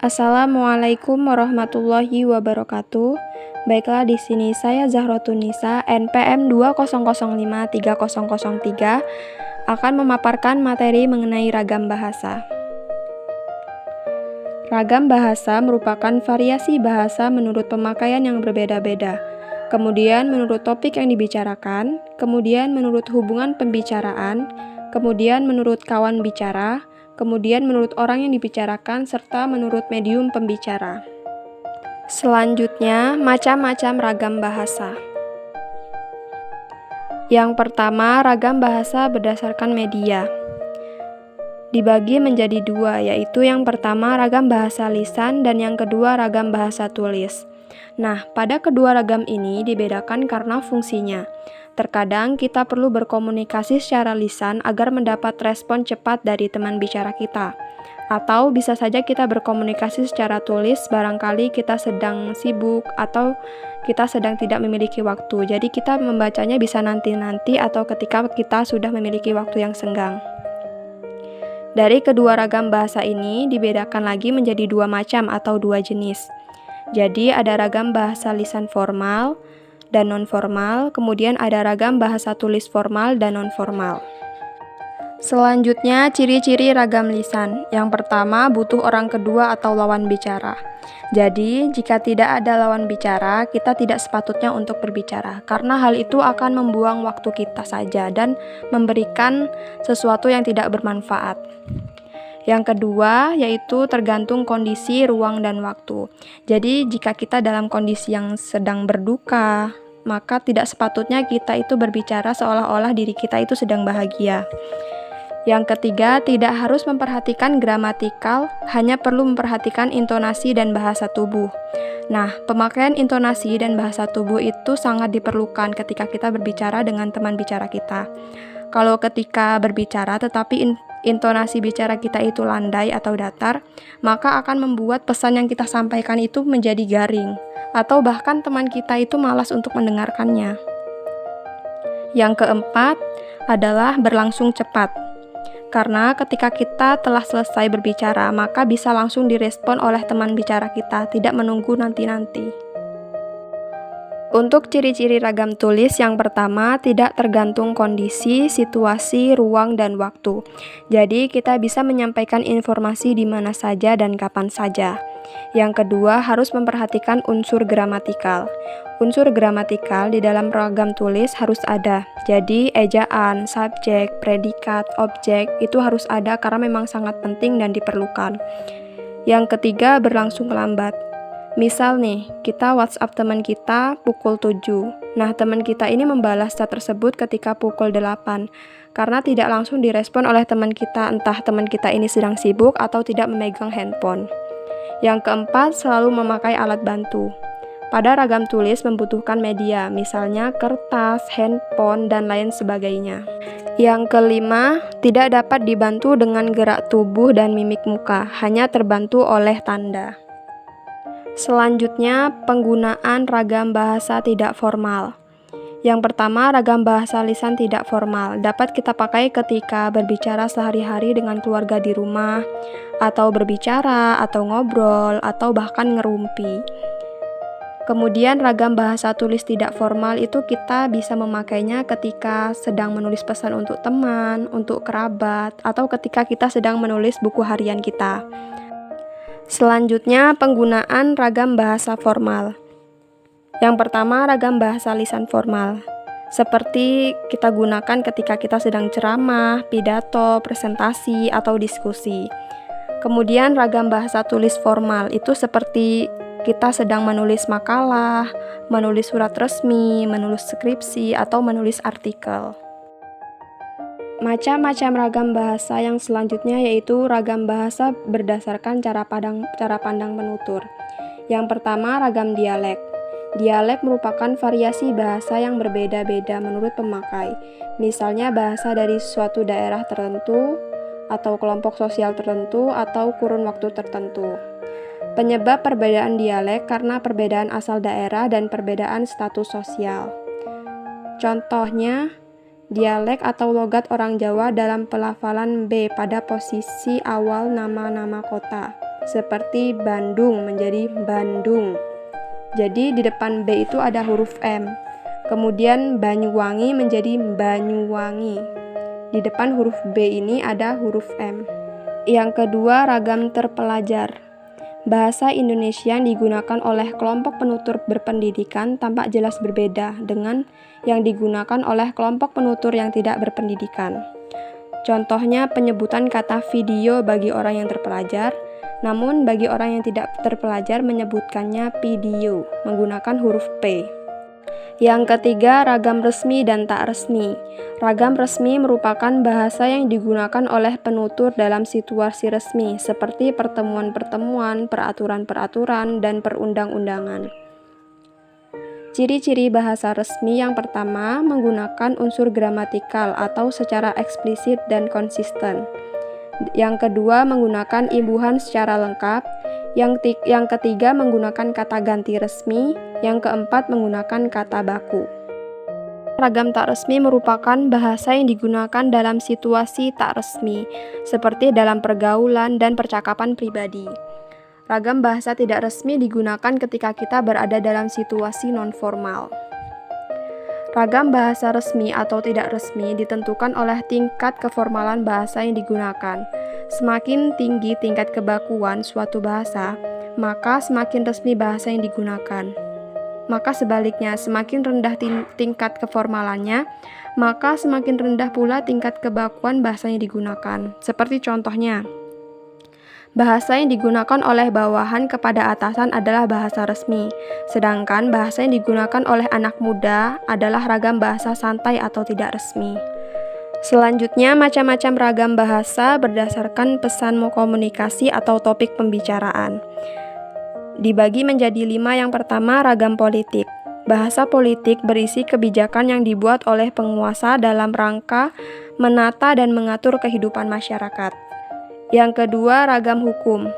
Assalamualaikum warahmatullahi wabarakatuh. Baiklah, di sini saya Zahratun Nisa, NPM 2005303 akan memaparkan materi mengenai ragam bahasa. Ragam bahasa merupakan variasi bahasa menurut pemakaian yang berbeda-beda. Kemudian menurut topik yang dibicarakan, kemudian menurut hubungan pembicaraan, kemudian menurut kawan bicara, kemudian menurut orang yang dibicarakan, serta menurut medium pembicara. Selanjutnya, macam-macam ragam bahasa. Yang pertama, ragam bahasa berdasarkan media. Dibagi menjadi dua, yaitu yang pertama ragam bahasa lisan dan yang kedua ragam bahasa tulis. Nah, pada kedua ragam ini dibedakan karena fungsinya. Terkadang kita perlu berkomunikasi secara lisan agar mendapat respon cepat dari teman bicara kita. Atau bisa saja kita berkomunikasi secara tulis, barangkali kita sedang sibuk atau kita sedang tidak memiliki waktu. Jadi kita membacanya bisa nanti-nanti atau ketika kita sudah memiliki waktu yang senggang. Dari kedua ragam bahasa ini dibedakan lagi menjadi dua macam atau dua jenis. Jadi ada ragam bahasa lisan formal dan non-formal, kemudian ada ragam bahasa tulis formal dan non-formal. Selanjutnya, ciri-ciri ragam lisan. Yang pertama, butuh orang kedua atau lawan bicara. Jadi, jika tidak ada lawan bicara, kita tidak sepatutnya untuk berbicara, karena hal itu akan membuang waktu kita saja dan memberikan sesuatu yang tidak bermanfaat. Yang kedua, yaitu tergantung kondisi, ruang, dan waktu. Jadi, jika kita dalam kondisi yang sedang berduka, maka tidak sepatutnya kita itu berbicara seolah-olah diri kita itu sedang bahagia. Yang ketiga, tidak harus memperhatikan gramatikal, hanya perlu memperhatikan intonasi dan bahasa tubuh. Nah, pemakaian intonasi dan bahasa tubuh itu sangat diperlukan ketika kita berbicara dengan teman bicara kita. Kalau ketika berbicara tetapi intonasi bicara kita itu landai atau datar, maka akan membuat pesan yang kita sampaikan itu menjadi garing, atau bahkan teman kita itu malas untuk mendengarkannya. Yang keempat adalah berlangsung cepat. Karena ketika kita telah selesai berbicara, maka bisa langsung direspon oleh teman bicara kita, tidak menunggu nanti-nanti. Untuk ciri-ciri ragam tulis, yang pertama, tidak tergantung kondisi, situasi, ruang, dan waktu. Jadi, kita bisa menyampaikan informasi di mana saja dan kapan saja. Yang kedua, harus memperhatikan unsur gramatikal. Unsur gramatikal di dalam ragam tulis harus ada. Jadi, ejaan, subjek, predikat, objek itu harus ada karena memang sangat penting dan diperlukan. Yang ketiga, berlangsung lambat. Misal nih, kita WhatsApp teman kita pukul 7. Nah, teman kita ini membalas chat tersebut ketika pukul 8. Karena tidak langsung direspon oleh teman kita, entah teman kita ini sedang sibuk atau tidak memegang handphone. Yang keempat, selalu memakai alat bantu. Pada ragam tulis membutuhkan media, misalnya kertas, handphone, dan lain sebagainya. Yang kelima, tidak dapat dibantu dengan gerak tubuh dan mimik muka, hanya terbantu oleh tanda. Selanjutnya, penggunaan ragam bahasa tidak formal. Yang pertama, ragam bahasa lisan tidak formal dapat kita pakai ketika berbicara sehari-hari dengan keluarga di rumah, atau berbicara, atau ngobrol, atau bahkan ngerumpi. Kemudian ragam bahasa tulis tidak formal itu kita bisa memakainya ketika sedang menulis pesan untuk teman, untuk kerabat, atau ketika kita sedang menulis buku harian kita. Selanjutnya, penggunaan ragam bahasa formal. Yang pertama, ragam bahasa lisan formal. Seperti kita gunakan ketika kita sedang ceramah, pidato, presentasi, atau diskusi. Kemudian ragam bahasa tulis formal itu seperti kita sedang menulis makalah, menulis surat resmi, menulis skripsi, atau menulis artikel. Macam-macam ragam bahasa yang selanjutnya yaitu ragam bahasa berdasarkan cara pandang penutur. Yang pertama, ragam dialek. Dialek merupakan variasi bahasa yang berbeda-beda menurut pemakai. Misalnya bahasa dari suatu daerah tertentu, atau kelompok sosial tertentu, atau kurun waktu tertentu. Penyebab perbedaan dialek karena perbedaan asal daerah dan perbedaan status sosial. Contohnya, dialek atau logat orang Jawa dalam pelafalan B pada posisi awal nama-nama kota. seperti Bandung menjadi Bandung. Jadi di depan B itu ada huruf M. Kemudian Banyuwangi menjadi Banyuwangi. Di depan huruf B ini ada huruf M. Yang kedua, ragam terpelajar. Bahasa Indonesia yang digunakan oleh kelompok penutur berpendidikan tampak jelas berbeda dengan yang digunakan oleh kelompok penutur yang tidak berpendidikan. Contohnya penyebutan kata video bagi orang yang terpelajar, namun bagi orang yang tidak terpelajar menyebutkannya video menggunakan huruf P. Yang ketiga, ragam resmi dan tak resmi. Ragam resmi merupakan bahasa yang digunakan oleh penutur dalam situasi resmi, seperti pertemuan-pertemuan, peraturan-peraturan, dan perundang-undangan. Ciri-ciri bahasa resmi yang pertama, menggunakan unsur gramatikal atau secara eksplisit dan konsisten. Yang kedua, menggunakan imbuhan secara lengkap. Yang ketiga, menggunakan kata ganti resmi. Yang keempat, menggunakan kata baku. Ragam tak resmi merupakan bahasa yang digunakan dalam situasi tak resmi, seperti dalam pergaulan dan percakapan pribadi. Ragam bahasa tidak resmi digunakan ketika kita berada dalam situasi non-formal. Ragam bahasa resmi atau tidak resmi ditentukan oleh tingkat keformalan bahasa yang digunakan. Semakin tinggi tingkat kebakuan suatu bahasa, maka semakin resmi bahasa yang digunakan. Maka sebaliknya, semakin rendah tingkat keformalannya, maka semakin rendah pula tingkat kebakuan bahasa yang digunakan. Seperti contohnya, bahasa yang digunakan oleh bawahan kepada atasan adalah bahasa resmi, sedangkan bahasa yang digunakan oleh anak muda adalah ragam bahasa santai atau tidak resmi. Selanjutnya, macam-macam ragam bahasa berdasarkan pesan komunikasi atau topik pembicaraan. Dibagi menjadi 5. Yang pertama, ragam politik. Bahasa politik berisi kebijakan yang dibuat oleh penguasa dalam rangka menata dan mengatur kehidupan masyarakat. Yang kedua, ragam hukum.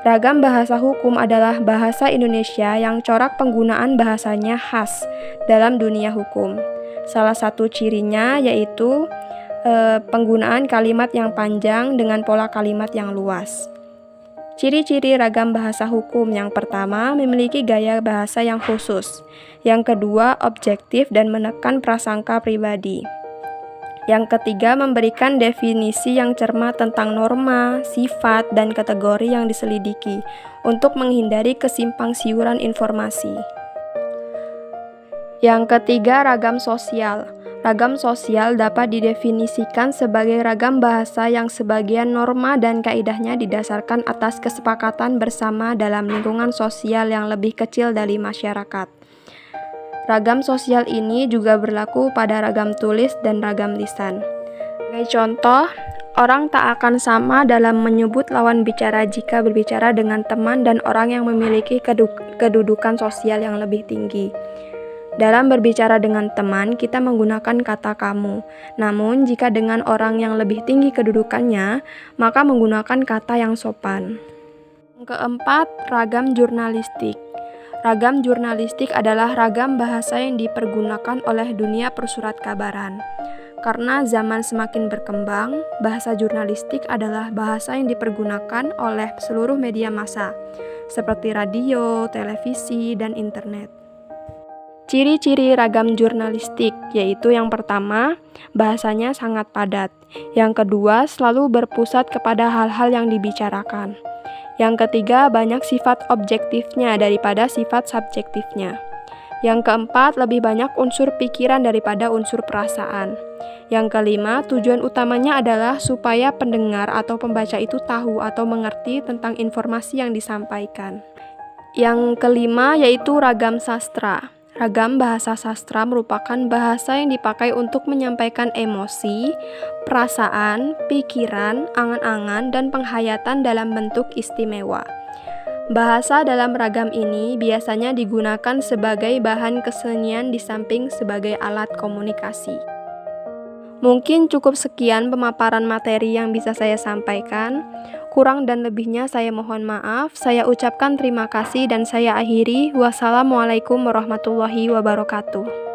Ragam bahasa hukum adalah bahasa Indonesia yang corak penggunaan bahasanya khas dalam dunia hukum. Salah satu cirinya yaitu penggunaan kalimat yang panjang dengan pola kalimat yang luas. Ciri-ciri ragam bahasa hukum: yang pertama, memiliki gaya bahasa yang khusus. Yang kedua, objektif dan menekan prasangka pribadi. Yang ketiga, memberikan definisi yang cermat tentang norma, sifat, dan kategori yang diselidiki untuk menghindari kesimpang siuran informasi. Yang ketiga, ragam sosial. Ragam sosial dapat didefinisikan sebagai ragam bahasa yang sebagian norma dan kaidahnya didasarkan atas kesepakatan bersama dalam lingkungan sosial yang lebih kecil dari masyarakat. Ragam sosial ini juga berlaku pada ragam tulis dan ragam lisan. Sebagai contoh, orang tak akan sama dalam menyebut lawan bicara jika berbicara dengan teman dan orang yang memiliki kedudukan sosial yang lebih tinggi. Dalam berbicara dengan teman, kita menggunakan kata kamu. Namun, jika dengan orang yang lebih tinggi kedudukannya, maka menggunakan kata yang sopan. Yang keempat, ragam jurnalistik. Ragam jurnalistik adalah ragam bahasa yang dipergunakan oleh dunia persurat kabaran. Karena zaman semakin berkembang, bahasa jurnalistik adalah bahasa yang dipergunakan oleh seluruh media massa, seperti radio, televisi, dan internet. Ciri-ciri ragam jurnalistik yaitu yang pertama, bahasanya sangat padat. Yang kedua, selalu berpusat kepada hal-hal yang dibicarakan. Yang ketiga, banyak sifat objektifnya daripada sifat subjektifnya. Yang keempat, lebih banyak unsur pikiran daripada unsur perasaan. Yang kelima, tujuan utamanya adalah supaya pendengar atau pembaca itu tahu atau mengerti tentang informasi yang disampaikan. Yang kelima yaitu ragam sastra. Ragam bahasa sastra merupakan bahasa yang dipakai untuk menyampaikan emosi, perasaan, pikiran, angan-angan, dan penghayatan dalam bentuk istimewa. Bahasa dalam ragam ini biasanya digunakan sebagai bahan kesenian di samping sebagai alat komunikasi. Mungkin cukup sekian pemaparan materi yang bisa saya sampaikan. Kurang dan lebihnya saya mohon maaf. Saya ucapkan terima kasih dan saya akhiri. Wassalamualaikum warahmatullahi wabarakatuh.